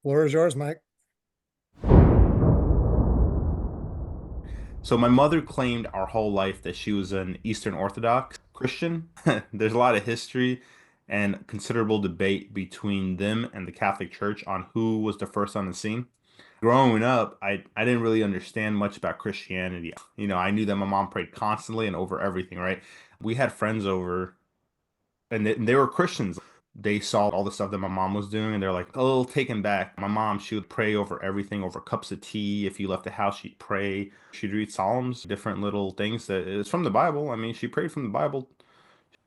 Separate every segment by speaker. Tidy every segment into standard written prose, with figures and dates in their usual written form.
Speaker 1: Floor is yours, Mike.
Speaker 2: So my mother claimed our whole life that she was an Eastern Orthodox Christian. There's a lot of history and considerable debate between them and the Catholic Church on who was the first on the scene. Growing up, I didn't really understand much about Christianity. I knew that my mom prayed constantly and over everything, right? We had friends over and they were Christians. They saw all the stuff that my mom was doing, and they're like a little taken back. My mom, she would pray over everything, over cups of tea. If you left the house, she'd pray. She'd read Psalms, different little things that is from the Bible. I mean, she prayed from the Bible.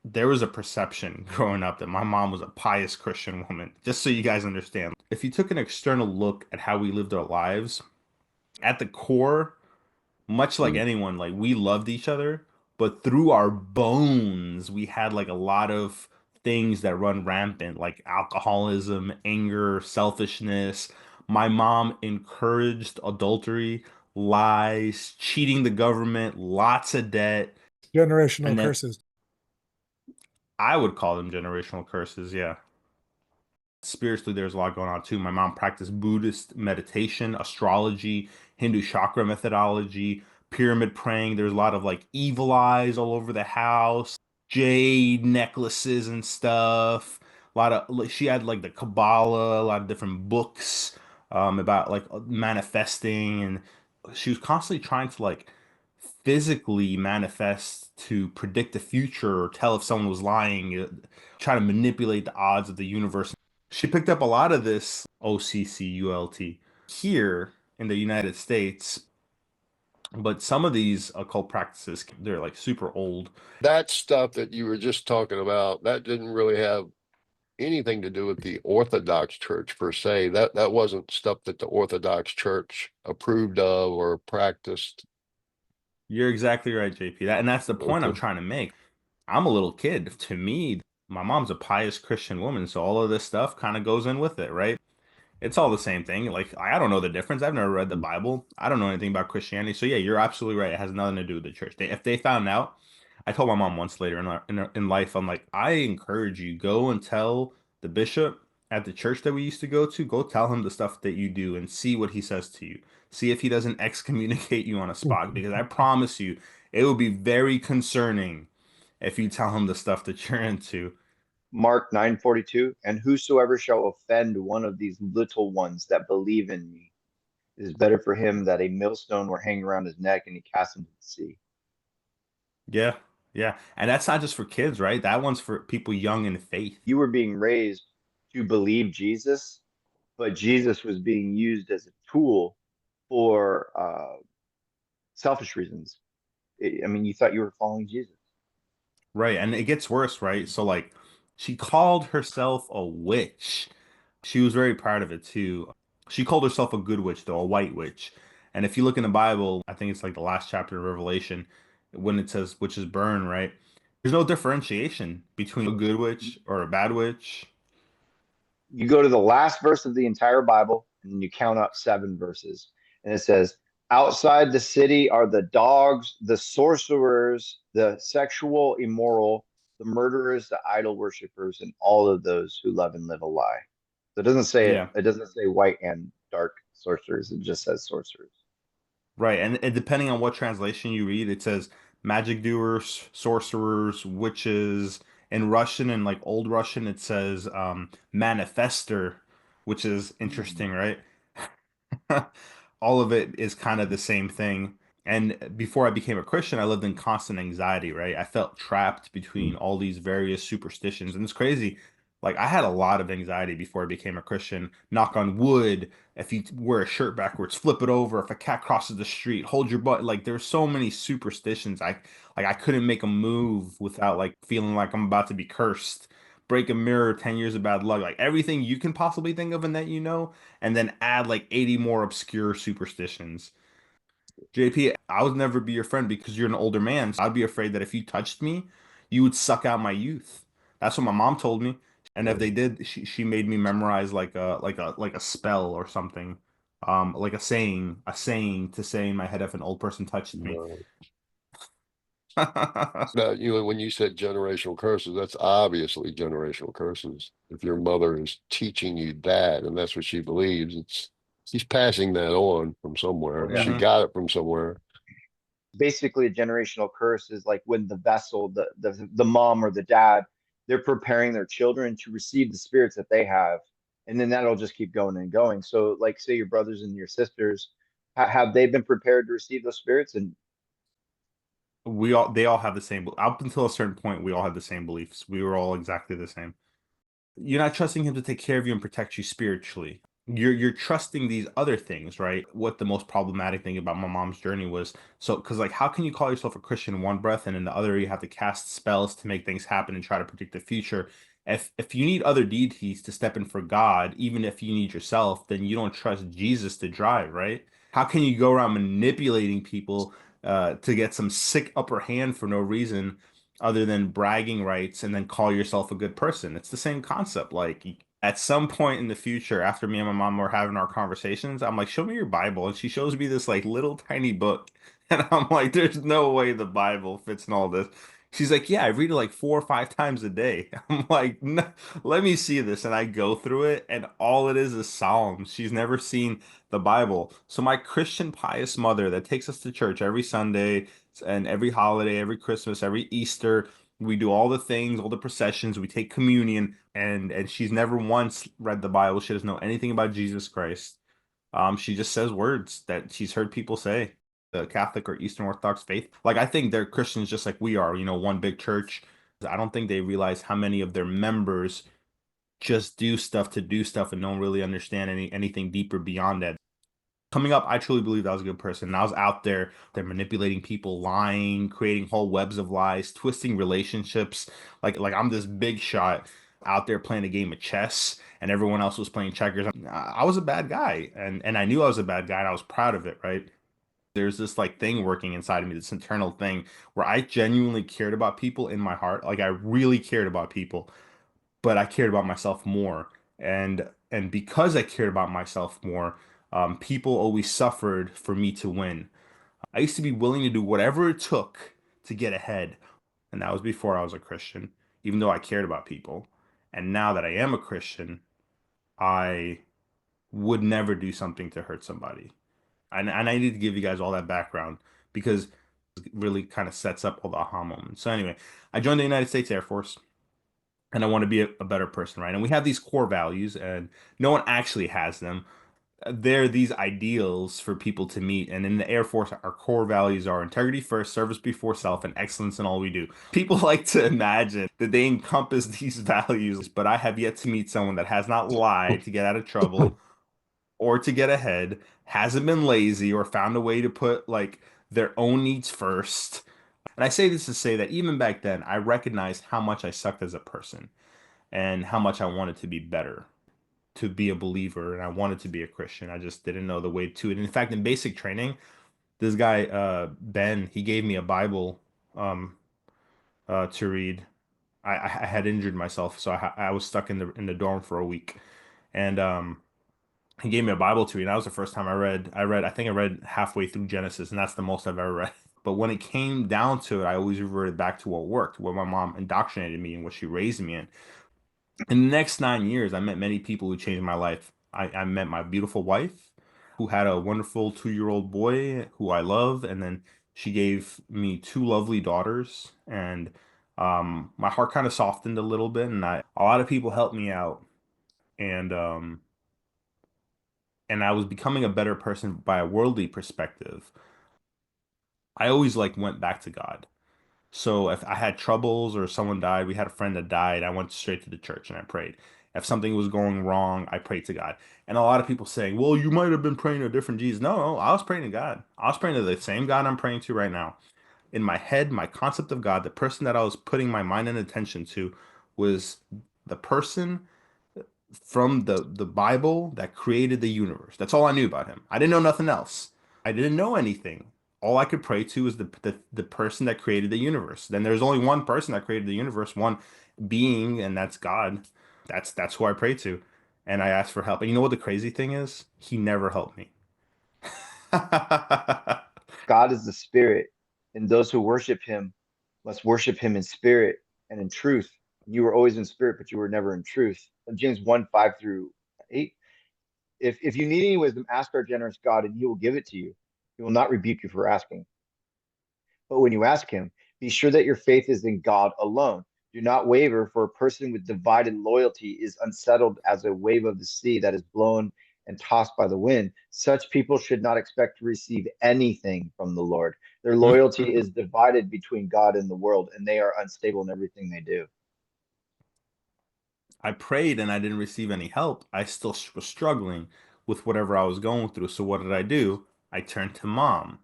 Speaker 2: There was a perception growing up that my mom was a pious Christian woman, just so you guys understand. If you took an external look at how we lived our lives, at the core, much like
Speaker 3: Mm.
Speaker 2: anyone, like we loved each other, but through our bones, we had like a lot of things that run rampant, like alcoholism, anger, selfishness. My mom encouraged adultery, lies, cheating the government, lots of debt,
Speaker 1: Generational
Speaker 2: and then
Speaker 1: curses.
Speaker 2: I would call them generational curses, yeah. Spiritually, there's a lot going on too. My mom practiced Buddhist meditation, astrology, Hindu chakra methodology, pyramid praying. There's a lot of like evil eyes all over the house, jade necklaces and stuff. A lot of like she had like the Kabbalah, a lot of different books about like manifesting, and she was constantly trying to like physically manifest to predict the future or tell if someone was lying, try to manipulate the odds of the universe. She picked up a lot of this OCCULT here in the United States, but some of these occult practices, they're like super old.
Speaker 3: That stuff that you were just talking about, that didn't really have anything to do with the Orthodox Church per se. That wasn't stuff that the Orthodox Church approved of or practiced.
Speaker 2: You're exactly right, JP. And that's the point I'm
Speaker 3: Okay.
Speaker 2: trying to make. I'm a little kid. To me, my mom's a pious Christian woman, so all of this stuff kind of goes in with it, right? It's all the same thing. Like I don't know the difference. I've never read the Bible. I don't know anything about Christianity. So yeah, you're absolutely right. It has nothing to do with the church. If they found out, I told my mom once later in life, I'm like, I encourage you go and tell the bishop at the church that we used to go to, go tell him the stuff that you do and see what he says to you. See if he doesn't excommunicate you on a spot because I promise you, it will be very concerning if you tell him the stuff that you're into.
Speaker 4: Mark 9:42, and whosoever shall offend one of these little ones that believe in me, it is better for him that a millstone were hanged around his neck and he cast into the sea.
Speaker 2: Yeah, yeah. And that's not just for kids, right? That one's for people young in faith.
Speaker 4: You were being raised to believe Jesus, but Jesus was being used as a tool for selfish reasons. I mean, you thought you were following Jesus.
Speaker 2: Right. And it gets worse, right? So like she called herself a witch. She was very proud of it too. She called herself a good witch, though, a white witch. And if you look in the Bible, I think it's like the last chapter of Revelation, when it says witches burn, right? There's no differentiation between a good witch or a bad witch.
Speaker 4: You go to the last verse of the entire Bible and then you count up seven verses. And it says, outside the city are the dogs, the sorcerers, the sexual immoral, the murderers, the idol worshippers, and all of those who love and live a lie. So it doesn't say it,
Speaker 2: Yeah.
Speaker 4: it doesn't say white and dark sorcerers, it just says sorcerers.
Speaker 2: Right. And depending on what translation you read, it says magic doers, sorcerers, witches. In Russian and like old Russian, it says manifester, which is
Speaker 4: Hmm.
Speaker 2: interesting, right? All of it is kind of the same thing. And before I became a Christian, I lived in constant anxiety, right? I felt trapped between all these various superstitions. And it's crazy. Like, I had a lot of anxiety before I became a Christian. Knock on wood, if you wear a shirt backwards, flip it over. If a cat crosses the street, hold your butt. Like, there's so many superstitions. I couldn't make a move without like feeling like I'm about to be cursed. Break a mirror, 10 years of bad luck. Like, everything you can possibly think of and that and then add like 80 more obscure superstitions. JP, I would never be your friend because you're an older man. So I'd be afraid that if you touched me, you would suck out my youth. That's what my mom told me. And if they did, she made me memorize like a spell or something. Like a saying to say in my head if an old person touched me.
Speaker 3: No. Now, when you said generational curses, that's obviously generational curses. If your mother is teaching you that, and that's what she believes, she's passing that on from somewhere.
Speaker 4: Yeah.
Speaker 3: She
Speaker 2: Mhm.
Speaker 3: got it from somewhere.
Speaker 4: Basically, a generational curse is like when the vessel, the mom or the dad, they're preparing their children to receive the spirits that they have, and then that'll just keep going and going. So, like, say your brothers and your sisters, have they been prepared to receive those spirits? And
Speaker 2: They all have the same, up until a certain point, we all had the same beliefs. We were all exactly the same. You're not trusting him to take care of you and protect you spiritually. You're trusting these other things, right? What the most problematic thing about my mom's journey was, so because like how can you call yourself a Christian in one breath and in the other you have to cast spells to make things happen and try to predict the future? If you need other deities to step in for God, even if you need yourself, then you don't trust Jesus to drive, right? How can you go around manipulating people to get some sick upper hand for no reason other than bragging rights and then call yourself a good person? It's the same concept. Like at some point in the future, after me and my mom were having our conversations, I'm like, show me your Bible. And she shows me this like little tiny book. And I'm like, there's no way the Bible fits in all this. She's like, yeah, I read it like 4 or 5 times a day. I'm like, no, let me see this. And I go through it, and all it is Psalms. She's never seen the Bible. So my Christian pious mother that takes us to church every Sunday and every holiday, every Christmas, every Easter, we do all the things, all the processions, we take communion, and she's never once read the Bible. She doesn't know anything about Jesus Christ. She just says words that she's heard people say. The Catholic or Eastern Orthodox faith, like I think they're Christians just like we are, one big church. I don't think they realize how many of their members just do stuff to do stuff and don't really understand anything deeper beyond that. Coming up, I truly believe I was a good person. And I was out there, they're manipulating people, lying, creating whole webs of lies, twisting relationships. Like I'm this big shot out there playing a game of chess, and everyone else was playing checkers. I was a bad guy, and I knew I was a bad guy, and I was proud of it, right? There's this like thing working inside of me, this internal thing where I genuinely cared about people in my heart. Like I really cared about people, but I cared about myself more. And because I cared about myself more, people always suffered for me to win. I used to be willing to do whatever it took to get ahead, and that was before I was a Christian, even though I cared about people. And now that I am a Christian, I would never do something to hurt somebody. And I need to give you guys all that background because it really kind of sets up all the aha moments. So anyway, I joined the United States Air Force and I want to be a better person, right? And we have these core values, and no one actually has them. They're these ideals for people to meet. And in the Air Force, our core values are integrity first, service before self, and excellence in all we do. People like to imagine that they encompass these values, but I have yet to meet someone that has not lied to get out of trouble or to get ahead, hasn't been lazy, or found a way to put like their own needs first. And I say this to say that even back then, I recognized how much I sucked as a person and how much I wanted to be better, to be a believer, and I wanted to be a Christian. I just didn't know the way to it. And in fact, in basic training, this guy, Ben, he gave me a Bible um, to read. I had injured myself, so I was stuck in the dorm for a week, and he gave me a Bible to read. And that was the first time I think I read halfway through Genesis, and that's the most I've ever read. But when it came down to it, I always reverted back to what worked, what my mom indoctrinated me and what she raised me in. In the next 9 years, I met many people who changed my life. I met my beautiful wife, who had a wonderful 2-year-old boy who I love, and then she gave me two lovely daughters. And my heart kind of softened a little bit, and a lot of people helped me out, and I was becoming a better person by a worldly perspective. I always like went back to God. So if I had troubles or someone died, we had a friend that died, I went straight to the church and I prayed. If something was going wrong, I prayed to God. And a lot of people saying, well, you might have been praying to a different Jesus. No, no, I was praying to God. I was praying to the same God I'm praying to right now. In my head, my concept of God, the person that I was putting my mind and attention to was the person from the Bible that created the universe. That's all I knew about him. I didn't know nothing else. I didn't know anything. All I could pray to is the person that created the universe. Then there's only one person that created the universe, one being, and that's God. That's who I pray to. And I asked for help. And you know what the crazy thing is? He never helped me.
Speaker 4: God is the spirit, and those who worship him Must worship him in spirit and in truth. You were always in spirit, but you were never in truth. James 1, 5 through 8. If you need any wisdom, ask our generous God, and he will give it to you. He will not rebuke you for asking. But when you ask him, be sure that your faith is in God alone. Do not waver, for a person with divided loyalty is unsettled as a wave of the sea that is blown and tossed by the wind. Such people should not expect to receive anything from the Lord. Their loyalty is divided between God and the world, and they are unstable in everything they do.
Speaker 2: I prayed and I didn't receive any help. I still was struggling with whatever I was going through. So what did I do? I turned to mom.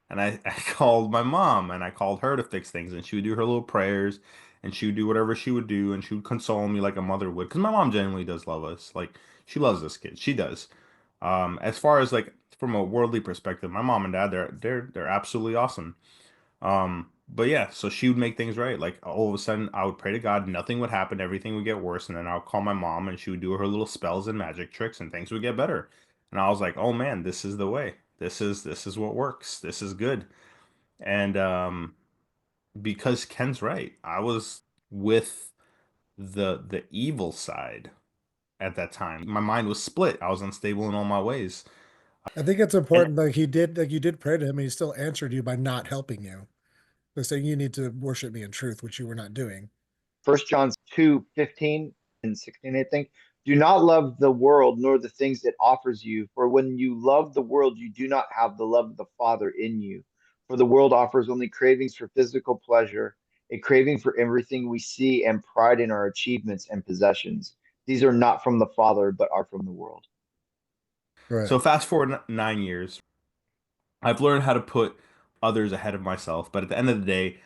Speaker 2: And I called my mom and I called her to fix things. And she would do her little prayers and she would do whatever she would do. And she would console me like a mother would. Because my mom genuinely does love us. Like, she loves us kids. She does. As far as like from a worldly perspective, my mom and dad, they're absolutely awesome. But yeah, so she would make things right. Like all of a sudden, I would pray to God, nothing would happen, everything would get worse, and then I would call my mom, and she would do her little spells and magic tricks, and things would get better. And I was like, oh man, this is the way. This is what works. This is good. And because Ken's right, I was with the evil side at that time. My mind was split. I was unstable in all my ways.
Speaker 1: I think it's
Speaker 2: And
Speaker 1: important like he did like you did pray to him and he still answered you by not helping you. By saying you need to worship me in truth, which you were not doing.
Speaker 4: First John 2, 15 and 16, I think. Do not love the world nor the things it offers you. For when you love the world, you do not have the love of the Father in you. For the world offers only cravings for physical pleasure, a craving for everything we see, and pride in our achievements and possessions. These are not from the Father, but are from the world.
Speaker 1: Right.
Speaker 2: so fast forward 9 years. I've learned how to put others ahead of myself, but at the end of the day,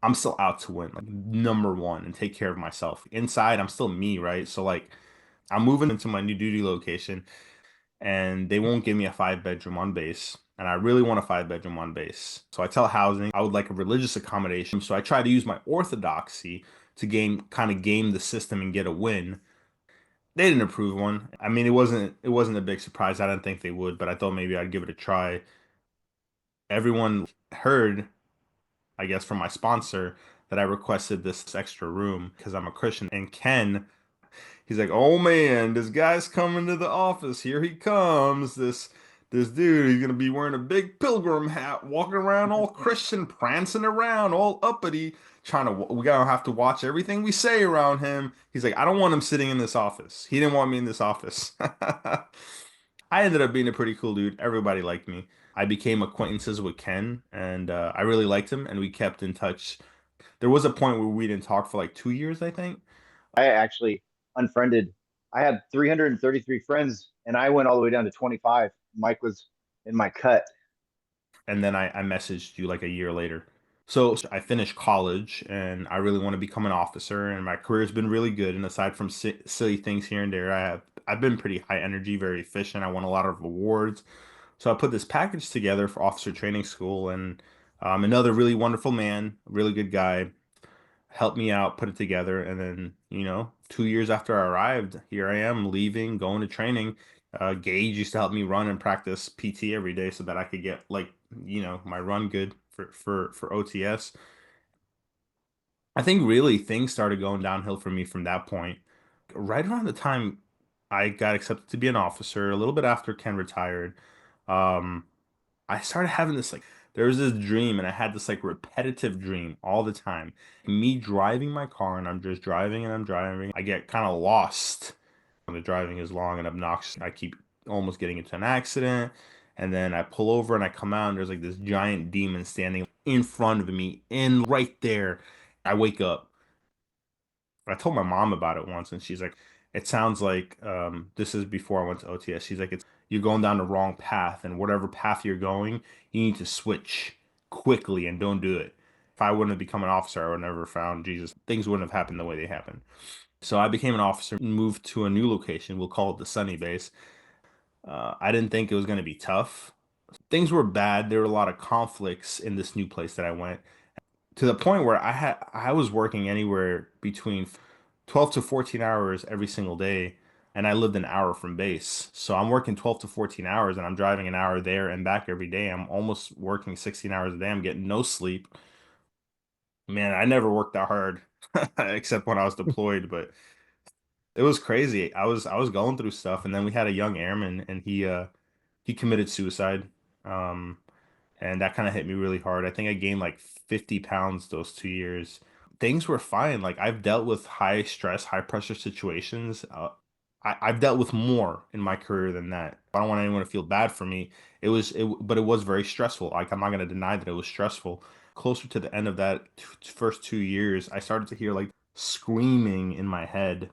Speaker 2: I'm still out to win, like number one, and take care of myself. Inside, I'm still me, right? So like, I'm moving into my new duty location, and they won't give me a 5 bedroom on base, and I really want a 5 bedroom on base. So I tell housing I would like a religious accommodation. So I try to use my orthodoxy to game the system and get a win. They didn't approve one. I mean, it wasn't a big surprise. I didn't think they would, but I thought maybe I'd give it a try. Everyone heard, I guess, from my sponsor that I requested this extra room because I'm a Christian. And Ken, he's like, "Oh man, this guy's coming to the office. Here he comes. This dude, he's gonna be wearing a big pilgrim hat, walking around all Christian, prancing around, all uppity, trying to. We gotta have to watch everything we say around him." He's like, "I don't want him sitting in this office. He didn't want me in this office." I ended up being a pretty cool dude. Everybody liked me. I became acquaintances with Ken, and I really liked him, and we kept in touch. There was a point where we didn't talk for like 2 years, I think.
Speaker 4: I actually unfriended. I had 333 friends, and I went all the way down to 25. Mike was in my cut.
Speaker 2: And then I messaged you like a year later. So I finished college, and I really want to become an officer, and my career's been really good. And aside from silly things here and there, I've been pretty high energy, very efficient. I won a lot of awards. So I put this package together for officer training school, and another really wonderful man, really good guy, helped me out, put it together, and then 2 years after I arrived, here I am leaving, going to training. Gage used to help me run and practice PT every day so that I could get like my run good for OTS. I think really things started going downhill for me from that point. Right around the time I got accepted to be an officer, a little bit after Ken retired, um, I started having this like there was this dream, and I had this like repetitive dream all the time. Me driving my car, and I'm just driving and I'm driving. I get kind of lost when the driving is long and obnoxious. I keep almost getting into an accident, and then I pull over and I come out, and there's like this giant demon standing in front of me, in right there. I wake up. I told my mom about it once, and she's like, "It sounds like this is before I went to OTS." She's like, "It's you're going down the wrong path, and whatever path you're going, you need to switch quickly and don't do it." If I wouldn't have become an officer, I would have never found Jesus. Things wouldn't have happened the way they happened. So I became an officer, moved to a new location. We'll call it the Sunny Base. I didn't think it was going to be tough. Things were bad. There were a lot of conflicts in this new place that I went, to the point where I was working anywhere between 12 to 14 hours every single day, and I lived an hour from base. So I'm working 12 to 14 hours, and I'm driving an hour there and back every day. I'm almost working 16 hours a day. I'm getting no sleep. Man, I never worked that hard except when I was deployed, but it was crazy. I was going through stuff, and then we had a young airman, and he committed suicide. Um, and that kind of hit me really hard. I think I gained like 50 pounds those 2 years. Things were fine. Like I've dealt with high stress, high pressure situations. I've dealt with more in my career than that. I don't want anyone to feel bad for me. But it was very stressful. Like I'm not going to deny that it was stressful. Closer to the end of that first 2 years, I started to hear like screaming in my head.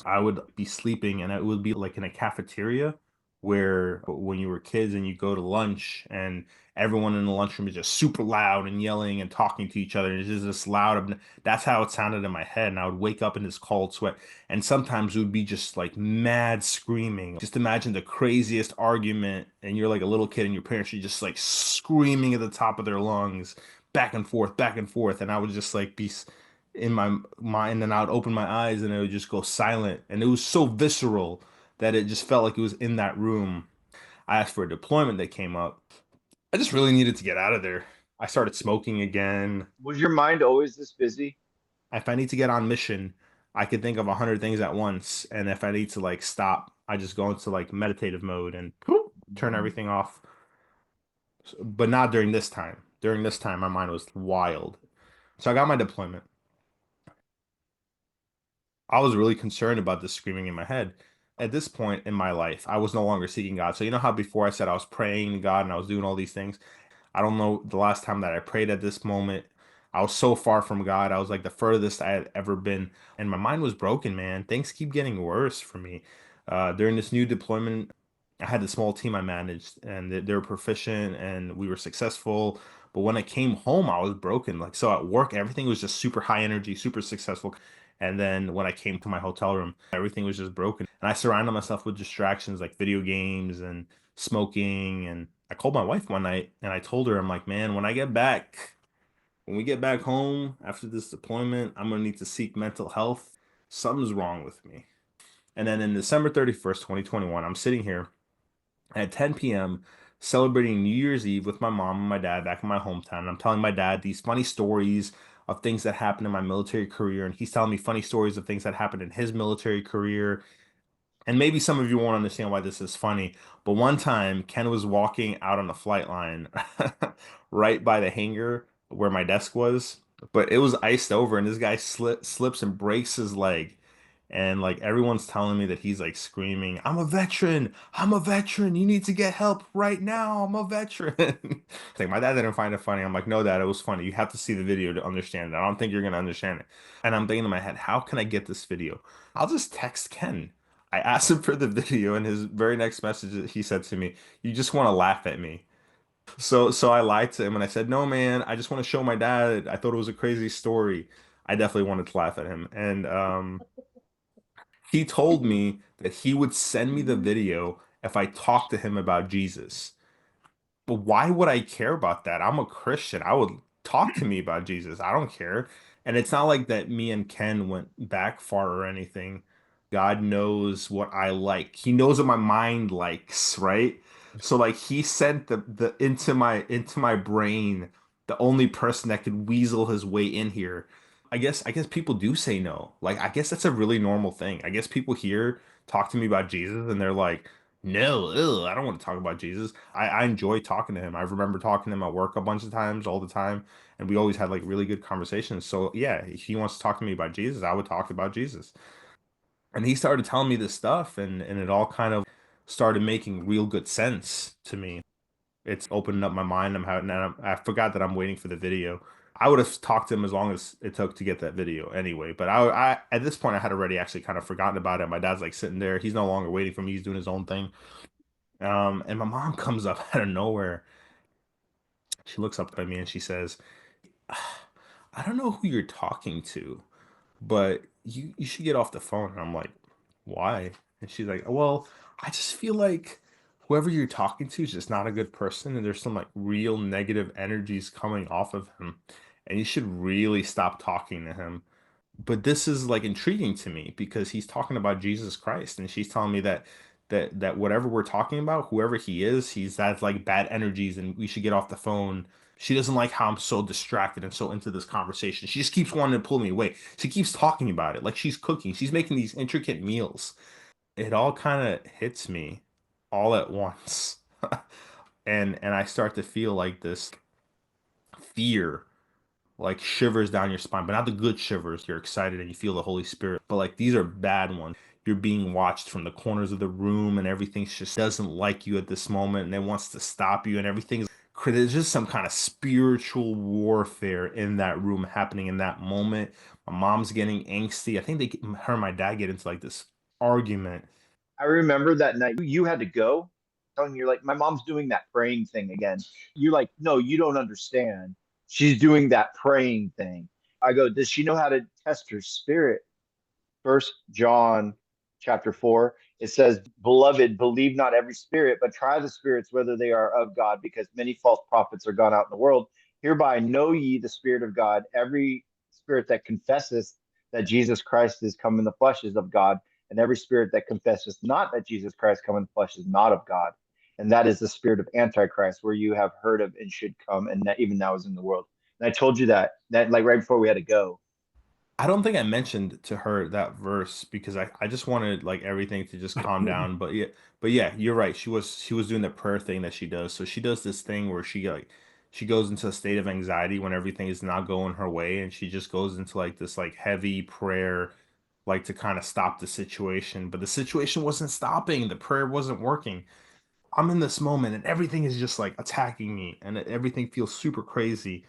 Speaker 2: I would be sleeping and it would be like in a cafeteria where when you were kids and you go to lunch and everyone in the lunchroom is just super loud and yelling and talking to each other. And it's just this loud. That's how it sounded in my head. And I would wake up in this cold sweat. And sometimes it would be just like mad screaming. Just imagine the craziest argument and you're like a little kid and your parents are just like screaming at the top of their lungs, back and forth, back and forth. And I would just like be in my mind and I would open my eyes and it would just go silent. And it was so visceral that it just felt like it was in that room. I asked for a deployment that came up. I just really needed to get out of there. I started smoking again.
Speaker 4: Was your mind always this busy?
Speaker 2: If I need to get on mission, I could think of 100 things at once. And if I need to like stop, I just go into like meditative mode and poof, turn everything off. But not during this time. During this time, my mind was wild. So I got my deployment. I was really concerned about this screaming in my head. At this point in my life, I was no longer seeking God. So you know how before I said I was praying to God and I was doing all these things? I don't know the last time that I prayed at this moment. I was so far from God. I was like the furthest I had ever been. And my mind was broken, man. Things keep getting worse for me. During this new deployment, I had a small team I managed and they were proficient and we were successful. But when I came home, I was broken. Like, so at work, everything was just super high energy, super successful. And then when I came to my hotel room, everything was just broken. And I surrounded myself with distractions like video games and smoking. And I called my wife one night and I told her, I'm like, man, when we get back home after this deployment, I'm gonna need to seek mental health. Something's wrong with me. And then in December 31st, 2021, I'm sitting here at 10 p.m. celebrating New Year's Eve with my mom and my dad back in my hometown. I'm telling my dad these funny stories of things that happened in my military career, and he's telling me funny stories of things that happened in his military career. And maybe some of you won't understand why this is funny, but one time Ken was walking out on the flight line right by the hangar where my desk was, but it was iced over and this guy slips and breaks his leg. And like everyone's telling me that he's like screaming, "I'm a veteran! I'm a veteran! You need to get help right now! I'm a veteran!" Like my dad didn't find it funny. I'm like, "No, Dad, it was funny. You have to see the video to understand it. I don't think you're gonna understand it." And I'm thinking in my head, how can I get this video? I'll just text Ken. I asked him for the video, and his very next message, he said to me, "You just want to laugh at me." So I lied to him and I said, "No, man, I just want to show my dad. I thought it was a crazy story." I definitely wanted to laugh at him, and he told me that he would send me the video if I talked to him about Jesus. But why would I care about that? I'm a Christian. I would talk to me about Jesus. I don't care. And it's not like that me and Ken went back far or anything. God knows what I like. He knows what my mind likes, right? So like he sent the into my brain the only person that could weasel his way in here. I guess people do say no. Like I guess that's a really normal thing. I guess people here talk to me about Jesus and they're like, no, ugh, I don't want to talk about Jesus. I enjoy talking to him. I remember talking to him at work a bunch of times, all the time, and we always had like really good conversations. So yeah, if he wants to talk to me about Jesus, I would talk about Jesus. And he started telling me this stuff, and it all kind of started making real good sense to me. It's opened up my mind. I forgot that I'm waiting for the video. I would have talked to him as long as it took to get that video anyway. But I at this point I had already actually kind of forgotten about it. My dad's like sitting there. He's no longer waiting for me. He's doing his own thing. And my mom comes up out of nowhere. She looks up at me and she says, "I don't know who you're talking to, but you should get off the phone." And I'm like, "Why?" And she's like, "Well, I just feel like whoever you're talking to is just not a good person, and there's some like real negative energies coming off of him, and you should really stop talking to him." But this is like intriguing to me because he's talking about Jesus Christ, and she's telling me that whatever we're talking about, whoever he is, he's has like bad energies, and we should get off the phone. She doesn't like how I'm so distracted and so into this conversation. She just keeps wanting to pull me away. She keeps talking about it like she's cooking. She's making these intricate meals. It all kind of hits me all at once. And I start to feel like this fear like shivers down your spine, but not the good shivers. You're excited and you feel the Holy Spirit. But like these are bad ones. You're being watched from the corners of the room and everything just doesn't like you at this moment and it wants to stop you and everything's there's just some kind of spiritual warfare in that room happening in that moment. My mom's getting angsty. I think her and my dad get into like this argument.
Speaker 4: I remember that night you had to go. Telling me, you're like, my mom's doing that praying thing again. You're like, no, you don't understand. She's doing that praying thing. I go, does she know how to test her spirit? First John chapter 4, it says, beloved, believe not every spirit, but try the spirits whether they are of God, because many false prophets are gone out in the world. Hereby know ye the Spirit of God. Every spirit that confesseth that Jesus Christ is come in the flesh is of God, and every spirit that confesseth not that Jesus Christ come in the flesh is not of God. And that is the spirit of Antichrist, where you have heard of and should come, and that even now is in the world. And I told you that like right before we had to go.
Speaker 2: I don't think I mentioned to her that verse because I just wanted like everything to just calm down. But yeah, you're right. She was doing the prayer thing that she does. So she does this thing where she goes into a state of anxiety when everything is not going her way, and she just goes into like this like heavy prayer, like to kind of stop the situation. But the situation wasn't stopping. The prayer wasn't working. I'm in this moment and everything is just like attacking me and everything feels super crazy.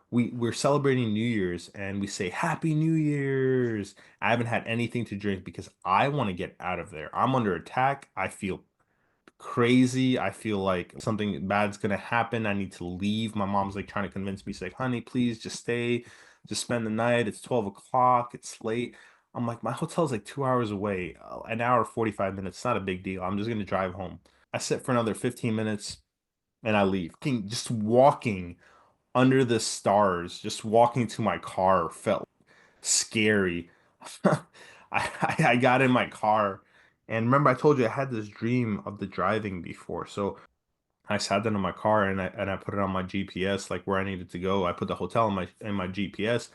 Speaker 2: We're celebrating New Year's and we say Happy New Year's. I haven't had anything to drink because I want to get out of there. I'm under attack. I feel crazy. I feel like something bad's gonna happen. I need to leave. My mom's like trying to convince me, she's like, honey, please just stay, just spend the night. It's 12 o'clock, it's late. I'm like, my hotel's like 2 hours away, an hour, 45 minutes. It's not a big deal. I'm just gonna drive home. I sit for another 15 minutes and I leave. Just walking under the stars, just walking to my car felt scary. I got in my car and remember I told you I had this dream of the driving before. So I sat down in my car and I put it on my GPS like where I needed to go. I put the hotel in my GPS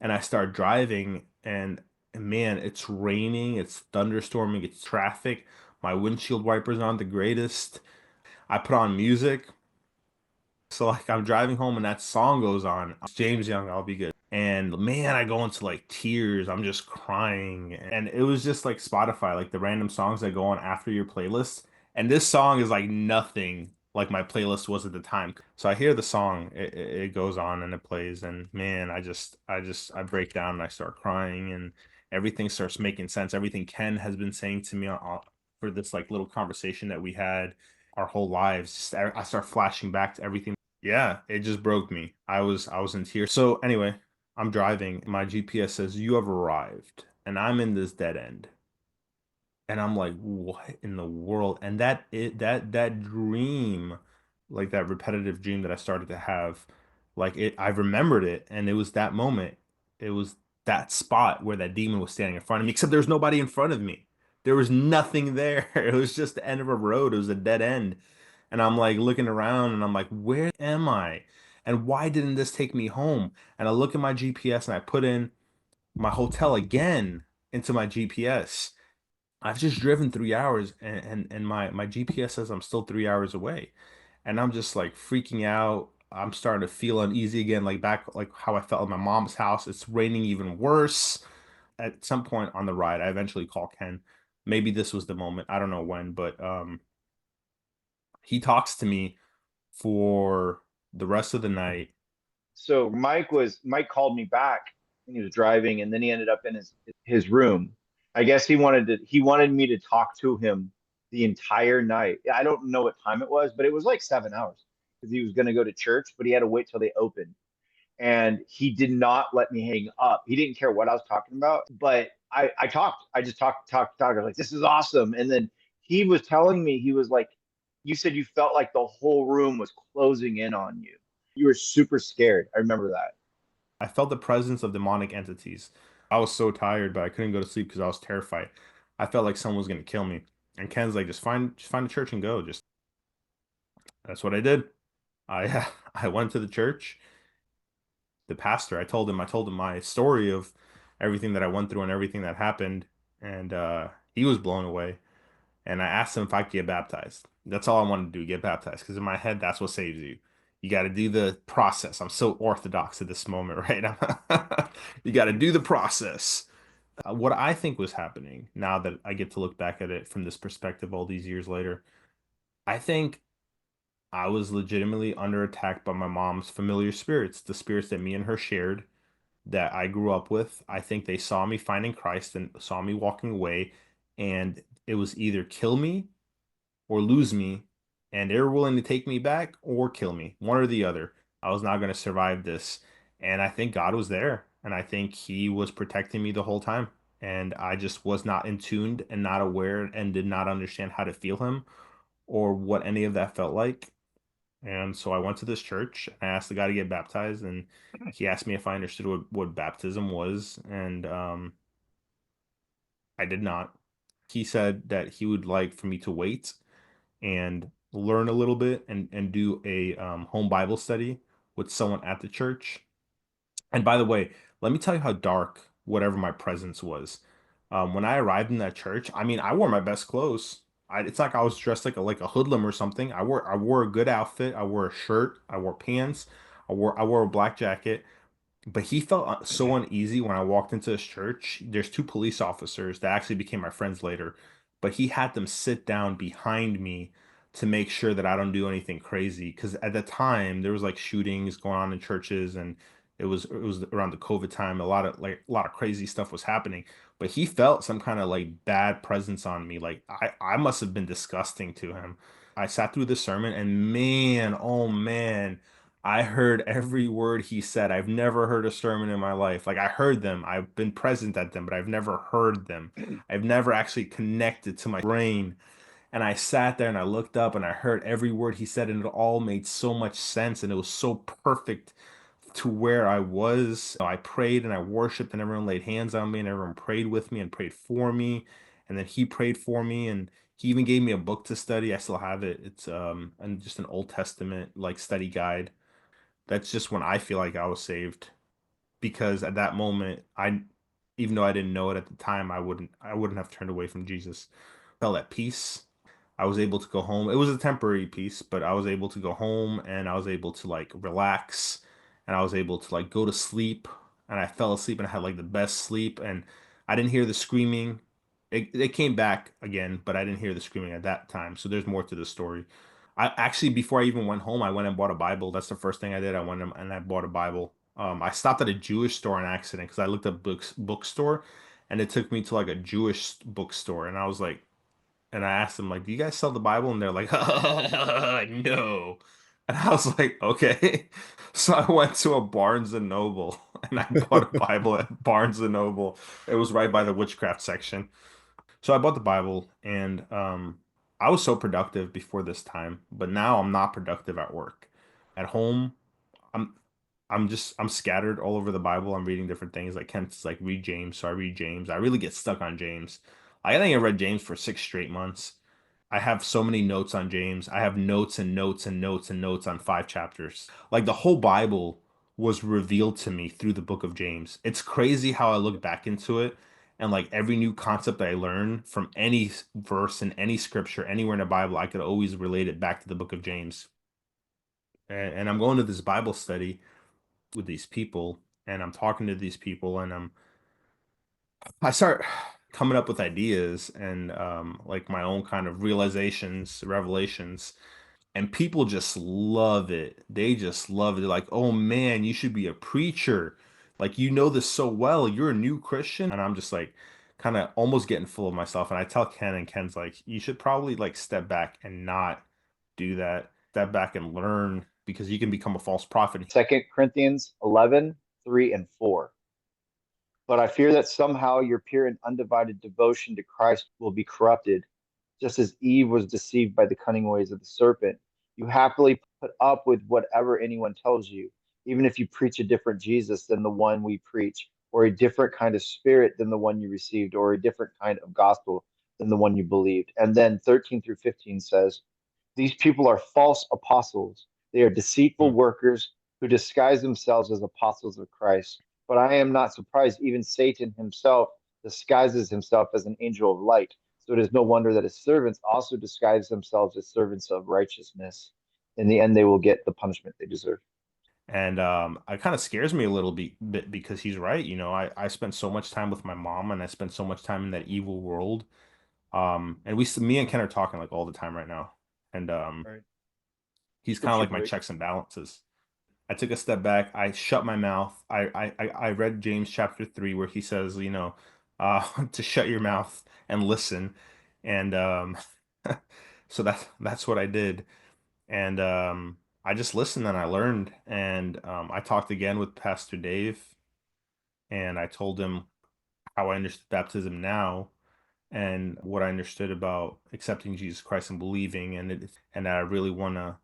Speaker 2: and I start driving and man, it's raining, it's thunderstorming, it's traffic. My windshield wipers aren't the greatest. I put on music. So like I'm driving home and that song goes on. James Young, I'll be good. And man, I go into like tears. I'm just crying. And it was just like Spotify, like the random songs that go on after your playlist. And this song is like nothing like my playlist was at the time. So I hear the song, it goes on and it plays, and man, I break down and I start crying, and everything starts making sense. Everything Ken has been saying to me for this like little conversation that we had our whole lives. I start flashing back to everything. Yeah, it just broke me. I was in tears. So anyway, I'm driving. My GPS says you have arrived, and I'm in this dead end. And I'm like, what in the world? And that dream, like that repetitive dream that I started to have, like I remembered it, and it was that moment. It was that spot where that demon was standing in front of me, except there was nobody in front of me. There was nothing there. It was just the end of a road. It was a dead end. And I'm like looking around and I'm like, where am I? And why didn't this take me home? And I look at my GPS and I put in my hotel again into my GPS. I've just driven 3 hours and my GPS says I'm still 3 hours away. And I'm just like freaking out. I'm starting to feel uneasy again, like back like how I felt at my mom's house. It's raining even worse. At some point on the ride, I eventually call Ken. Maybe this was the moment. I don't know when, but he talks to me for the rest of the night.
Speaker 4: So Mike called me back when he was driving, and then he ended up in his room. I guess he wanted me to talk to him the entire night. I don't know what time it was, but it was like 7 hours because he was going to go to church, but he had to wait till they opened. And he did not let me hang up. He didn't care what I was talking about, but I talked. I just talked. I was like, this is awesome. And then he was telling me, he was like, you said you felt like the whole room was closing in on you. You were super scared. I remember that.
Speaker 2: I felt the presence of demonic entities. I was so tired, but I couldn't go to sleep because I was terrified. I felt like someone was gonna kill me. And Ken's like, just find a church and go. Just that's what I did. I I went to the church. The pastor, I told him my story of everything that I went through and everything that happened, and he was blown away. And I asked him if I could get baptized. That's all I wanted to do, get baptized, because in my head, that's what saves you. You got to do the process. I'm so orthodox at this moment, right? You got to do the process. What I think was happening now that I get to look back at it from this perspective all these years later, I think I was legitimately under attack by my mom's familiar spirits, the spirits that me and her shared, that I grew up with. I think they saw me finding Christ and saw me walking away, and it was either kill me or lose me, and they were willing to take me back or kill me, one or the other. I was not going to survive this. And I think God was there, and I think He was protecting me the whole time. And I just was not in tuned and not aware and did not understand how to feel Him or what any of that felt like. And so I went to this church. I asked the guy to get baptized, and he asked me if I understood what baptism was, and I did not. He said that he would like for me to wait and learn a little bit and do a home Bible study with someone at the church. And by the way, let me tell you how dark whatever my presence was. When I arrived in that church, I mean, I wore my best clothes. It's like I was dressed like a hoodlum or something. I wore a good outfit. I wore a shirt. I wore pants. I wore a black jacket. But he felt so uneasy when I walked into his church. There's two police officers that actually became my friends later, but he had them sit down behind me to make sure that I don't do anything crazy. Because at the time there was like shootings going on in churches, and it was around the COVID time. A lot of crazy stuff was happening. But he felt some kind of like bad presence on me. Like I must have been disgusting to him. I sat through the sermon, and man, oh man, I heard every word he said. I've never heard a sermon in my life. Like I heard them, I've been present at them, but I've never heard them. I've never actually connected to my brain. And I sat there and I looked up and I heard every word he said, and it all made so much sense, and it was so perfect to where I was. I prayed and I worshiped, and everyone laid hands on me, and everyone prayed with me and prayed for me. And then he prayed for me, and he even gave me a book to study. I still have it. It's and just an Old Testament like study guide. That's just when I feel like I was saved, because at that moment, even though I didn't know it at the time, I wouldn't have turned away from Jesus. I felt at peace. I was able to go home. It was a temporary peace, but I was able to go home, and I was able to like relax, and I was able to like go to sleep, and I fell asleep, and I had like the best sleep, and I didn't hear the screaming. It came back again, but I didn't hear the screaming at that time. So there's more to the story. I actually, before I even went home, I went and bought a Bible. That's the first thing I did. I went and I bought a Bible. I stopped at a Jewish store on accident because I looked up bookstore, and it took me to like a Jewish bookstore, and I was like, and I asked them like, "Do you guys sell the Bible?" And they're like, "No." And I was like, "Okay." So I went to a Barnes and Noble and I bought a Bible at Barnes and Noble. It was right by the witchcraft section. So I bought the Bible, and I was so productive before this time, but now I'm not productive at work. At home, I'm I'm scattered all over the Bible. I'm reading different things. Like Kent's like read James, so I read James. I really get stuck on James. I think I read James for 6 straight months. I have so many notes on James. I have notes and notes and notes and notes on 5 chapters. Like the whole Bible was revealed to me through the book of James. It's crazy how I look back into it, and like every new concept I learn from any verse in any scripture anywhere in the Bible, I could always relate it back to the book of James. And I'm going to this Bible study with these people, and I'm talking to these people, and I start coming up with ideas and like my own kind of realizations, revelations, and people just love it. They just love it. They're like, "Oh man, you should be a preacher. Like you know this so well. You're a new Christian." And I'm just like kind of almost getting full of myself. And I tell Ken, and Ken's like, "You should probably like step back and not do that. Step back and learn, because you can become a false prophet."
Speaker 4: 2 Corinthians 11, 3 and 4. But I fear that somehow your pure and undivided devotion to Christ will be corrupted, just as Eve was deceived by the cunning ways of the serpent. You happily put up with whatever anyone tells you, even if you preach a different Jesus than the one we preach, or a different kind of spirit than the one you received, or a different kind of gospel than the one you believed. And then 13 through 15 says, these people are false apostles. They are deceitful
Speaker 2: Mm.
Speaker 4: workers who disguise themselves as apostles of Christ. But I am not surprised. Even Satan himself disguises himself as an angel of light. So it is no wonder that his servants also disguise themselves as servants of righteousness. In the end, they will get the punishment they deserve.
Speaker 2: And it kind of scares me a little bit because he's right. You know, I spent so much time with my mom and I spent so much time in that evil world. And me and Ken are talking like all the time right now. And
Speaker 4: Right.
Speaker 2: he's kind of
Speaker 4: Scripture
Speaker 2: like my
Speaker 4: break.
Speaker 2: checks and balances. I took a step back. I shut my mouth. I read James chapter 3 where he says, you know, to shut your mouth and listen. And so that's what I did. And I just listened and I learned. And I talked again with Pastor Dave and I told him how I understood baptism now and what I understood about accepting Jesus Christ and believing and that I really want to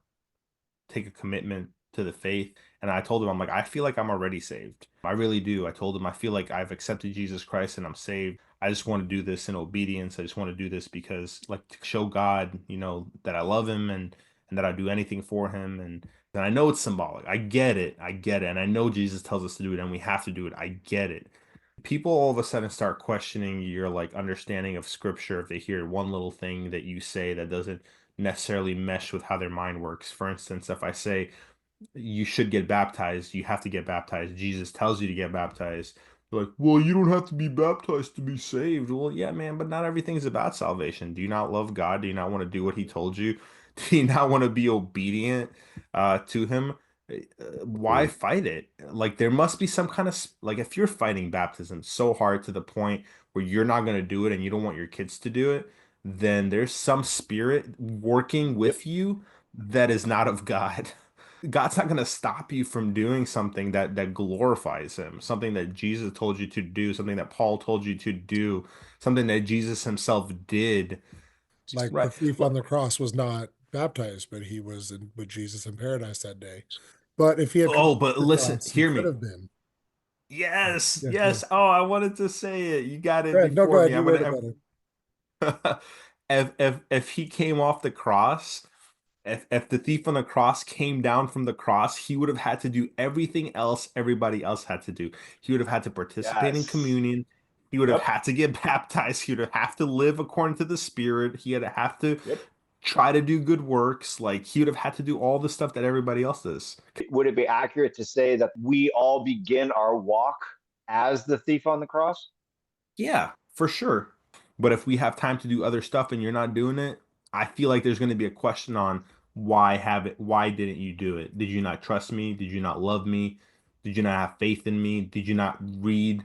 Speaker 2: take a commitment to the faith. And I told him, I'm like, I feel like I'm already saved. I really do. I told him, I feel like I've accepted Jesus Christ and I'm saved. I just want to do this in obedience. I just want to do this because, like, to show God, you know, that I love him and that I do anything for him. And I know it's symbolic. I get it. I get it. And I know Jesus tells us to do it and we have to do it. I get it. People all of a sudden start questioning your like understanding of scripture if they hear one little thing that you say that doesn't necessarily mesh with how their mind works. For instance, if I say you should get baptized, you have to get baptized. Jesus tells you to get baptized. They're like, well, you don't have to be baptized to be saved. Well, yeah, man, but not everything's about salvation. Do you not love God? Do you not want to do what he told you? Do you not want to be obedient to him? Why fight it? Like there must be some kind of like if you're fighting baptism so hard to the point where you're not going to do it and you don't want your kids to do it, then there's some spirit working
Speaker 4: Yep.
Speaker 2: with you that is not of God. God's not going to stop you from doing something that glorifies him, something that Jesus told you to do, something that Paul told you to do, something that Jesus himself did.
Speaker 1: Like the
Speaker 2: Right.
Speaker 1: thief on the cross was not baptized, but he was with Jesus in paradise that day. But if he had come
Speaker 2: Oh,
Speaker 1: off
Speaker 2: but
Speaker 1: the
Speaker 2: listen,
Speaker 1: cross, he
Speaker 2: hear
Speaker 1: could
Speaker 2: me.
Speaker 1: have been.
Speaker 2: Yes,
Speaker 1: Yeah, yeah.
Speaker 2: yes. Oh, I wanted to say it. You got it
Speaker 1: Go
Speaker 2: before
Speaker 1: ahead.
Speaker 2: me.
Speaker 1: You
Speaker 2: I'm
Speaker 1: wrote it better.
Speaker 2: gonna if he came off the cross, if the thief on the cross came down from the cross, he would have had to do everything else everybody else had to do. He would have had to participate in
Speaker 4: Yes.
Speaker 2: communion. He would have
Speaker 4: Yep.
Speaker 2: had to get baptized. He would have to live according to the Spirit. He had to have to
Speaker 4: Yep.
Speaker 2: try to do good works. Like he would have had to do all the stuff that everybody else does.
Speaker 4: Would it be accurate to say that we all begin our walk as the thief on the cross?
Speaker 2: Yeah, for sure. But if we have time to do other stuff and you're not doing it, I feel like there's going to be a question on why didn't you do it? Did you not trust me? Did you not love me? Did you not have faith in me? Did you not read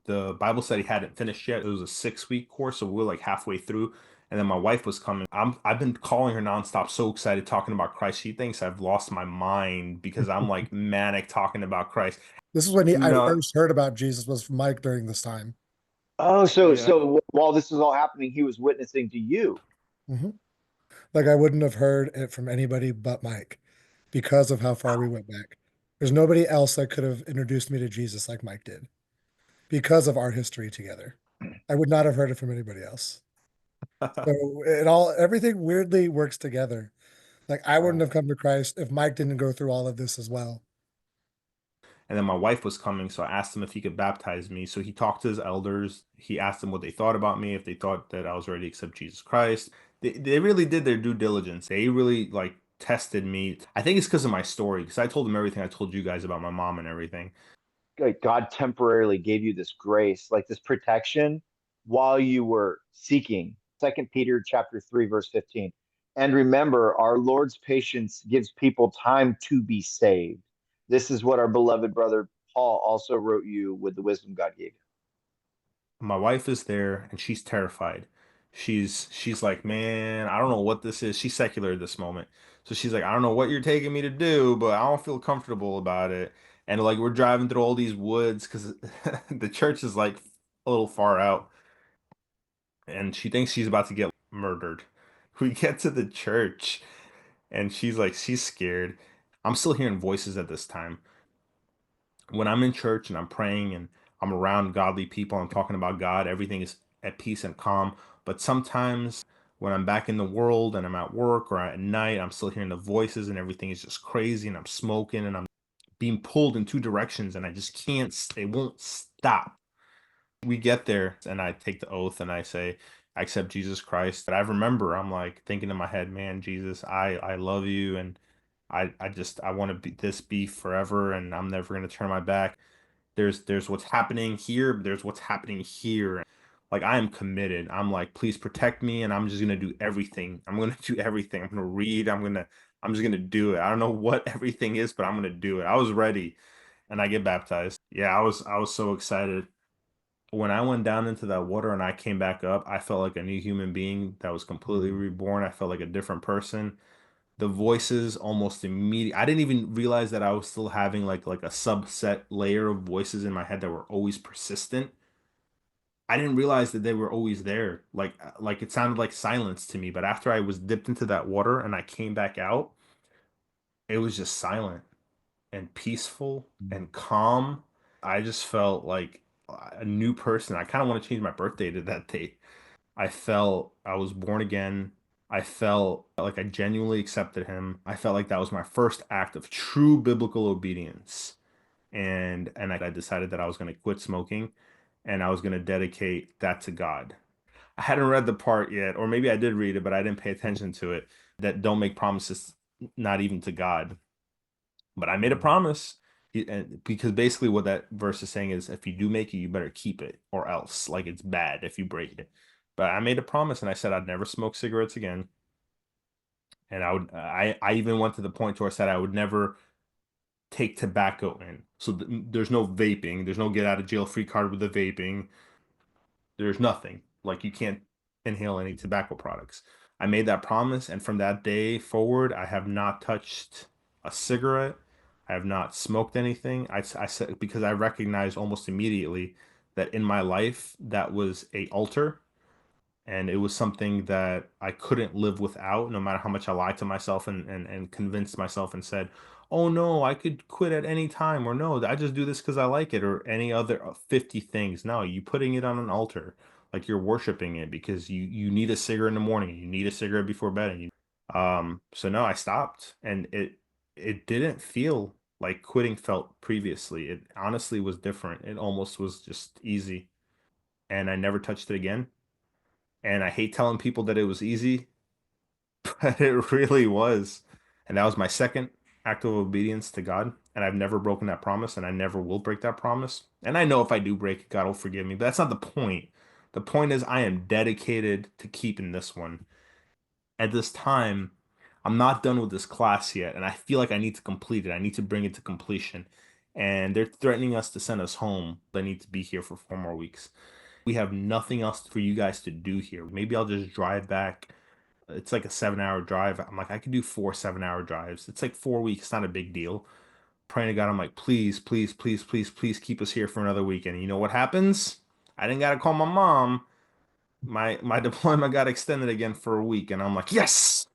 Speaker 2: the Bible study hadn't finished yet? It was a 6 week course, so we were like halfway through. And then my wife was coming. I've been calling her nonstop, so excited talking about Christ. She thinks I've lost my mind because I'm like manic talking about Christ.
Speaker 1: This is when I
Speaker 2: No,
Speaker 1: first heard about Jesus was from Mike during this time.
Speaker 4: Oh, so
Speaker 2: yeah.
Speaker 4: so while this was all happening, he was witnessing to you.
Speaker 1: Hmm. Like I wouldn't have heard it from anybody but Mike because of how far we went back. There's nobody else that could have introduced me to Jesus like Mike did because of our history together. I would not have heard it from anybody else. So everything weirdly works together. Like I wouldn't
Speaker 4: Wow.
Speaker 1: have come to Christ if Mike didn't go through all of this as well.
Speaker 2: And then my wife was coming, so I asked him if he could baptize me. So he talked to his elders. He asked them what they thought about me, if they thought that I was ready to accept Jesus Christ. They really did their due diligence. They really like tested me. I think it's because of my story, because I told them everything I told you guys about my mom and everything.
Speaker 4: Like God temporarily gave you this grace, like this protection while you were seeking. Second Peter chapter 3, verse 15. And remember, our Lord's patience gives people time to be saved. This is what our beloved brother Paul also wrote you with the wisdom God gave you.
Speaker 2: My wife is there and she's terrified. She's like, man, I don't know what this is. She's secular at this moment. So she's like, I don't know what you're taking me to do, but I don't feel comfortable about it. And like we're driving through all these woods because the church is like a little far out. And she thinks she's about to get murdered. We get to the church and she's like, she's scared. I'm still hearing voices at this time. When I'm in church and I'm praying and I'm around godly people, I'm talking about God, everything is at peace and calm. But sometimes when I'm back in the world and I'm at work or at night, I'm still hearing the voices and everything is just crazy and I'm smoking and I'm being pulled in two directions and I just can't, it won't stop. We get there and I take the oath and I say, I accept Jesus Christ. And I remember I'm like thinking in my head, man, Jesus, I love you and I want to be forever and I'm never going to turn my back. There's what's happening here, there's what's happening here. Like I am committed. I'm like, please protect me and I'm just gonna do everything. I'm gonna do everything. I'm gonna read. I'm just gonna do it. I don't know what everything is, but I'm gonna do it. I was ready and I get baptized. Yeah, I was so excited. When I went down into that water and I came back up, I felt like a new human being that was completely reborn. I felt like a different person. The voices almost immediately. I didn't even realize that I was still having like a subset layer of voices in my head that were always persistent. I didn't realize that they were always there. Like it sounded like silence to me, but after I was dipped into that water and I came back out, it was just silent and peaceful and calm. I just felt like a new person. I kind of want to change my birthday to that date. I felt I was born again. I felt like I genuinely accepted him. I felt like that was my first act of true biblical obedience. And I decided that I was going to quit smoking and I was going to dedicate that to God. I hadn't read the part yet, or maybe I did read it, but I didn't pay attention to it, that don't make promises, not even to God. But I made a promise. Because basically what that verse is saying is if you do make it, you better keep it, or else like it's bad if you break it. But I made a promise and I said I'd never smoke cigarettes again. And I even went to the point where I said I would never take tobacco in. So there's no vaping, there's no get out of jail free card with the vaping. There's nothing. Like you can't inhale any tobacco products. I made that promise, and from that day forward, I have not touched a cigarette. I have not smoked anything. I said because I recognized almost immediately that in my life that was a altar and it was something that I couldn't live without, no matter how much I lied to myself and convinced myself and said, "Oh no, I could quit at any time," or "No, I just do this because I like it," or any other 50 things. No, you putting it on an altar, like you're worshiping it because you need a cigarette in the morning, and you need a cigarette before bed, and so no, I stopped, and it didn't feel like quitting felt previously. It honestly was different. It almost was just easy, and I never touched it again. And I hate telling people that it was easy, but it really was. And that was my second act of obedience to God. And I've never broken that promise, and I never will break that promise. And I know if I do break it, God will forgive me. But that's not the point. The point is, I am dedicated to keeping this one. At this time, I'm not done with this class yet, and I feel like I need to complete it. I need to bring it to completion. And they're threatening us to send us home. I need to be here for 4 more weeks. We have nothing else for you guys to do here. Maybe I'll just drive back. It's like a 7 hour drive. I'm like, I could do 4 7 hour drives. It's like 4 weeks. It's not a big deal. Praying to God, I'm like, please, please, please, please, please keep us here for another week. And you know what happens? I didn't gotta call my mom. My deployment got extended again for a week, and I'm like, yes.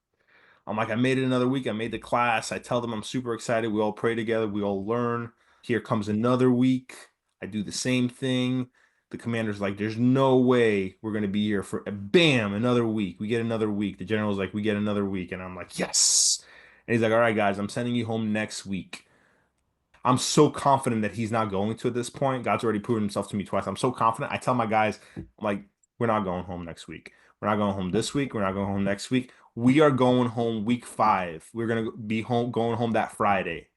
Speaker 2: I'm like, I made it another week. I made the class. I tell them I'm super excited. We all pray together. We all learn. Here comes another week. I do the same thing. The commander's like, there's no way we're going to be here for, bam, another week. We get another week. The general's like, we get another week. And I'm like, yes. And he's like, all right, guys, I'm sending you home next week. I'm so confident that he's not going to at this point. God's already proven himself to me twice. I'm so confident. I tell my guys, I'm like, we're not going home next week. We're not going home this week. We're not going home next week. We are going home week 5. We're gonna be home, going home that Friday.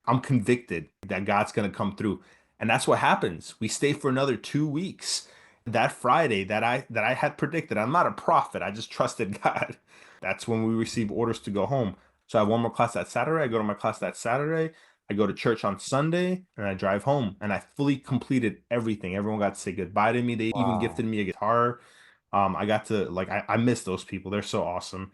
Speaker 2: I'm convicted that God's gonna come through. And that's what happens. We stay for another 2 weeks. That Friday that I had predicted, I'm not a prophet. I just trusted God. That's when we receive orders to go home. So I have one more class that Saturday. I go to my class that Saturday. I go to church on Sunday and I drive home. And I fully completed everything. Everyone got to say goodbye to me. They even gifted me a guitar. I got to like I miss those people. They're so awesome.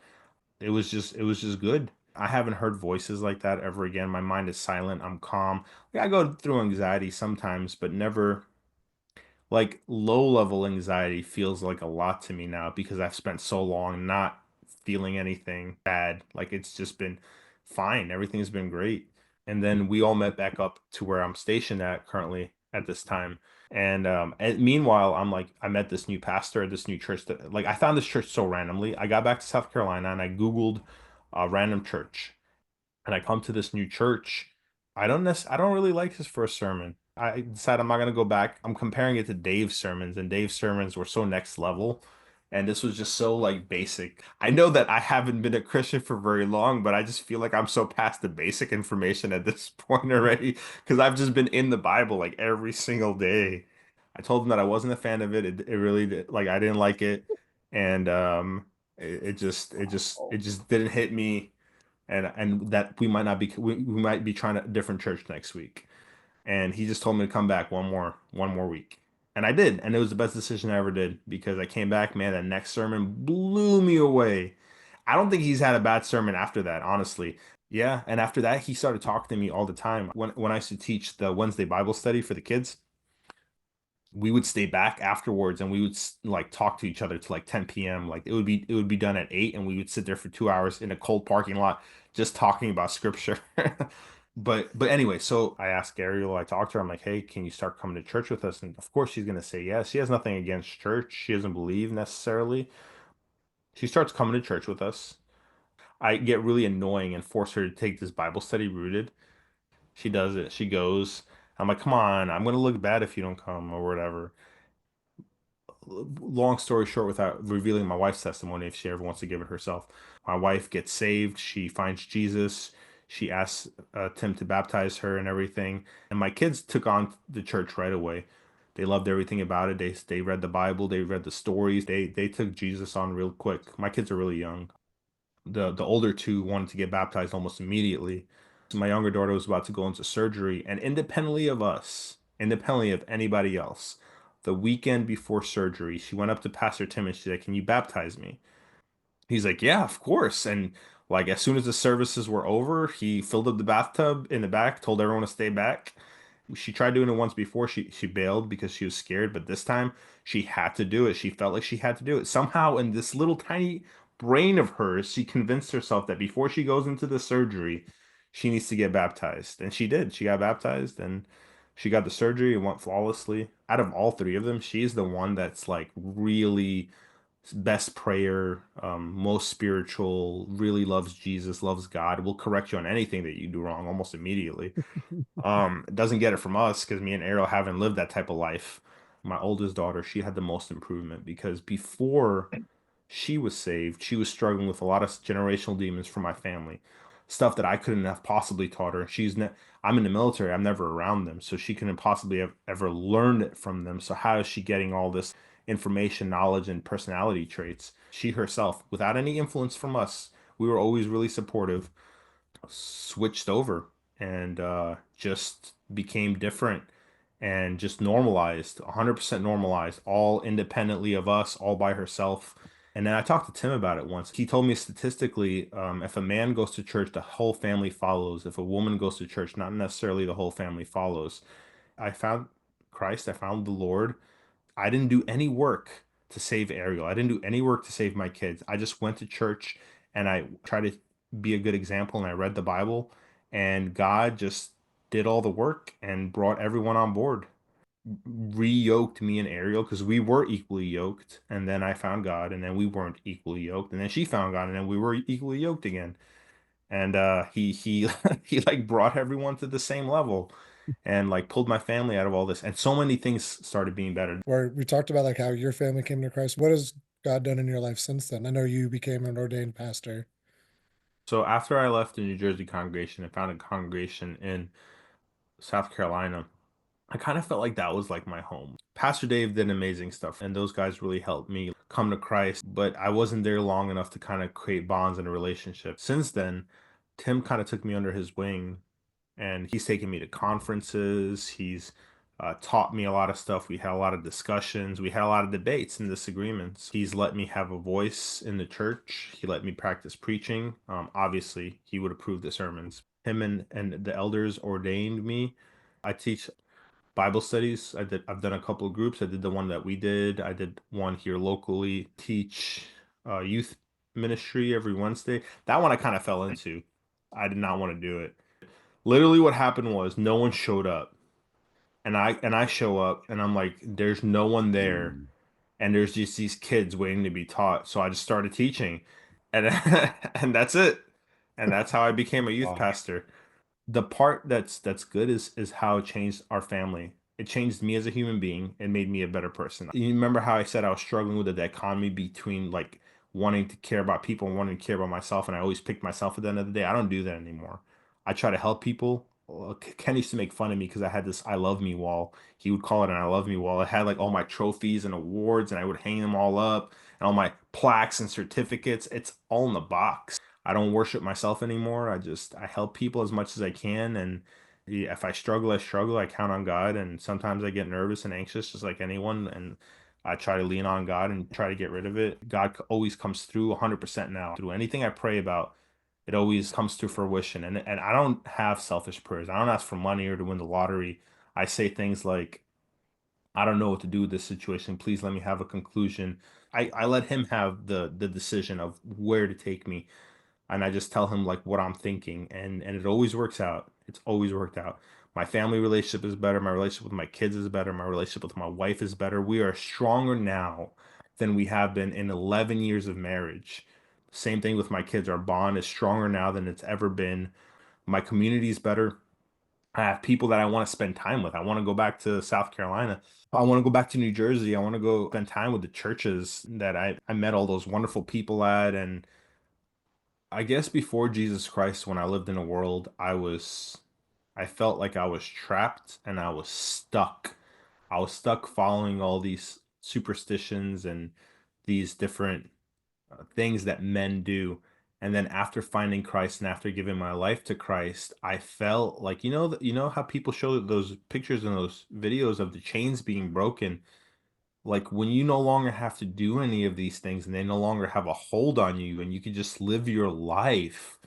Speaker 2: It was just good. I haven't heard voices like that ever again. My mind is silent. I'm calm. Like, I go through anxiety sometimes, but never like low level anxiety feels like a lot to me now because I've spent so long not feeling anything bad. Like it's just been fine. Everything's been great. And then we all met back up to where I'm stationed at currently. at this time. And meanwhile, I met this new pastor at this new church that, like, I found this church so randomly. I got back to South Carolina and I Googled a random church, and I come to this new church. I don't really like his first sermon. I decided I'm not gonna go back. I'm comparing it to Dave's sermons, and Dave's sermons were so next level, and this was just so like basic. I know that I haven't been a Christian for very long, but I just feel like I'm so past the basic information at this point already because I've just been in the Bible like every single day. I told him that I wasn't a fan of it. It really did, like I didn't like it, and it just didn't hit me, and that we might be trying a different church next week. And he just told me to come back one more week. And I did, and it was the best decision I ever did because I came back, man, that next sermon blew me away. I don't think he's had a bad sermon after that, honestly. Yeah, and after that he started talking to me all the time. When I used to teach the Wednesday Bible study for the kids, we would stay back afterwards and we would like talk to each other till like 10 p.m. Like it would be done at 8 and we would sit there for 2 hours in a cold parking lot just talking about scripture. But anyway, so I asked Ariel, I talked to her, I'm like, hey, can you start coming to church with us? And of course she's gonna say yes. She has nothing against church. She doesn't believe necessarily. She starts coming to church with us. I get really annoying and force her to take this Bible study rooted. She does it. She goes. I'm like, come on, I'm gonna look bad if you don't come or whatever. Long story short, without revealing my wife's testimony, if she ever wants to give it herself, my wife gets saved. She finds Jesus. She asks Tim to baptize her and everything. And my kids took on the church right away. They loved everything about it. They read the Bible. They read the stories. They took Jesus on real quick. My kids are really young. The older two wanted to get baptized almost immediately. So my younger daughter was about to go into surgery, and independently of us, independently of anybody else, the weekend before surgery, she went up to Pastor Tim and she said, "Can you baptize me?" He's like, "Yeah, of course." And like as soon as the services were over, he filled up the bathtub in the back, told everyone to stay back. She tried doing it once before. She bailed because she was scared, but this time she had to do it. She felt like she had to do it. Somehow in this little tiny brain of hers, she convinced herself that before she goes into the surgery, she needs to get baptized. And she did. She got baptized and she got the surgery. It went flawlessly. Out of all three of them, she's the one that's like really best prayer, most spiritual, really loves Jesus, loves God, will correct you on anything that you do wrong almost immediately. It doesn't get it from us because me and Ariel haven't lived that type of life. My oldest daughter, she had the most improvement because before she was saved, she was struggling with a lot of generational demons from my family, stuff that I couldn't have possibly taught her. I'm in the military, I'm never around them, so she couldn't possibly have ever learned it from them. So how is she getting all this information, knowledge, and personality traits? She herself, without any influence from us, we were always really supportive, switched over and just became different and just normalized, 100% normalized, all independently of us, all by herself. And then I talked to Tim about it once. He told me statistically, if a man goes to church, the whole family follows. If a woman goes to church, not necessarily the whole family follows. I found Christ, I found the Lord. I didn't do any work to save Ariel. I didn't do any work to save my kids. I just went to church and I tried to be a good example and I read the Bible and God just did all the work and brought everyone on board. Re-yoked me and Ariel because we were equally yoked, and then I found God, and then we weren't equally yoked, and then she found God, and then we were equally yoked again. And he he like brought everyone to the same level and like pulled my family out of all this, and so many things started being better.
Speaker 1: Where we talked about like how your family came to Christ. What has God done in your life since then? I know you became an ordained pastor.
Speaker 2: So after I left the New Jersey congregation and found a congregation in South Carolina, I kind of felt like that was like my home. Pastor Dave did amazing stuff, and those guys really helped me come to Christ, but I wasn't there long enough to kind of create bonds and a relationship. Since then, Tim kind of took me under his wing, and he's taken me to conferences. He's taught me a lot of stuff. We had a lot of discussions. We had a lot of debates and disagreements. He's let me have a voice in the church. He let me practice preaching. Obviously, he would approve the sermons. Him and the elders ordained me. I teach Bible studies. I've done a couple of groups. I did the one that we did. I did one here locally. Teach youth ministry every Wednesday. That one I kind of fell into. I did not want to do it. Literally what happened was no one showed up. and I show up and I'm like, there's no one there, and there's just these kids waiting to be taught. So I just started teaching, and and that's it. And that's how I became a youth
Speaker 4: Wow.
Speaker 2: pastor. The part that's good is how it changed our family. It changed me as a human being and made me a better person. You remember how I said I was struggling with the dichotomy between like wanting to care about people and wanting to care about myself, and I always picked myself at the end of the day. I don't do that anymore. I try to help people. Ken used to make fun of me because I had this "I love me" wall. He would call it an "I love me" wall. It had like all my trophies and awards, and I would hang them all up, and all my plaques and certificates. It's all in the box. I don't worship myself anymore. I help people as much as I can, and yeah, if I struggle, I struggle. I count on God, and sometimes I get nervous and anxious, just like anyone, and I try to lean on God and try to get rid of it. God always comes through 100% now. Through anything I pray about, it always comes to fruition. And I don't have selfish prayers. I don't ask for money or to win the lottery. I say things like, I don't know what to do with this situation. Please let me have a conclusion. I let him have the decision of where to take me, and I just tell him like what I'm thinking, and it always works out. It's always worked out. My family relationship is better. My relationship with my kids is better. My relationship with my wife is better. We are stronger now than we have been in 11 years of marriage. Same thing with my kids. Our bond is stronger now than it's ever been. My community is better. I have people that I want to spend time with. I want to go back to South Carolina. I want to go back to New Jersey. I want to go spend time with the churches that I met all those wonderful people at. And I guess before Jesus Christ, when I lived in a world, I felt like I was trapped and I was stuck. I was stuck following all these superstitions and these different things that men do. And then after finding Christ and after giving my life to Christ, I felt like, you know how people show those pictures and those videos of the chains being broken, like when you no longer have to do any of these things and they no longer have a hold on you and you can just live your life.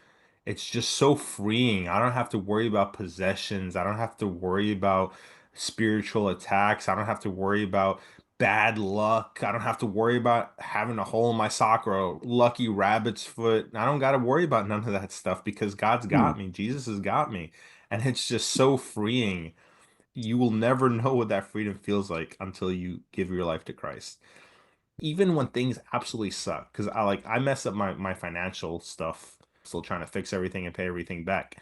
Speaker 2: It's just so freeing. I don't have to worry about possessions. I don't have to worry about spiritual attacks. I don't have to worry about bad luck. I don't have to worry about having a hole in my sock or a lucky rabbit's foot. I don't got to worry about none of that stuff because God's got me. Jesus has got me. And it's just so freeing. You will never know what that freedom feels like until you give your life to Christ. Even when things absolutely suck, because I mess up my financial stuff, still trying to fix everything and pay everything back.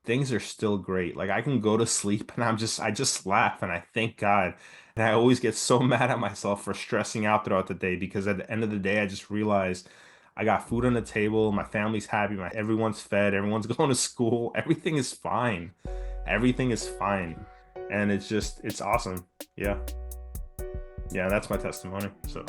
Speaker 2: Things are still great. Like I can go to sleep and I just laugh and I thank God. And I always get so mad at myself for stressing out throughout the day because at the end of the day I just realize I got food on the table, my family's happy, everyone's fed, everyone's going to school, everything is fine. Everything is fine. And it's awesome. Yeah. Yeah, that's my testimony. So